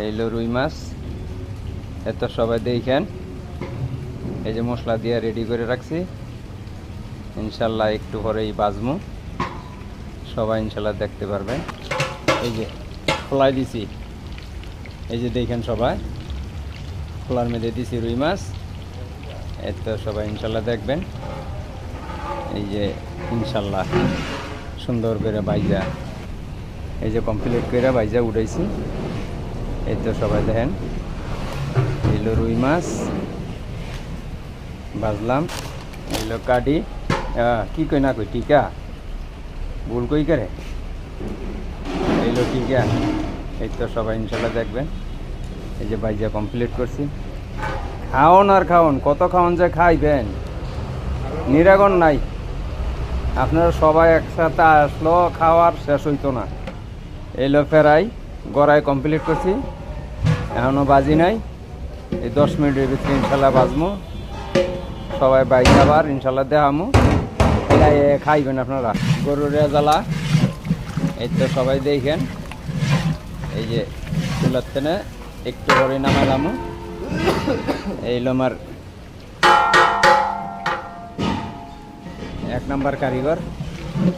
এইলো রুই মাছ। এত সবাই দেখেন, এই যে মশলা দিয়ে রেডি করে রাখছি। ইনশাল্লাহ একটু পরেই বাজমু, সবাই ইনশাল্লাহ দেখতে পারবেন। এই যে খোলাই দিছি, এই যে দেখেন সবাই, খোলার মধ্যে দিছি রুই মাছ। এত সবাই ইনশাল্লাহ দেখবেন। এই যে ইনশাল্লাহ সুন্দর করে বাইজা, এই যে কমপ্লিট করে বাইজা উঠাইছি। এই তো সবাই দেখেন, এইলো রুই মাছ বাজলাম। এইলো কাটি কি কই না কই টিকা, ভুল কই করে, এইলো টিকা। এই তো সবাই ইনশাল্লাহ দেখবেন। এই যে বাইজা কমপ্লিট করছি। খাওন আর খাওন, কত খাওন যে খাইবেন, নিরাগন নাই। আপনারা সবাই একসাথে আসলো, খাওয়ার শেষ হইতো না। এইলো ফেরাই গড়াই কমপ্লিট করছি, এখনও বাজি নাই। এই 10 মিনিটের ভিতরে ইনশাল্লাহ বাজমু। সবাই বাই খাবার ইনশাল্লাহ দেখামু, খাইবেন আপনারা। গরুর রেজালা এই তো সবাই দেখেন। এই যে চুলার তেনে একটু করে নামালামু। এইলো আমার 1 নাম্বার কারিগর।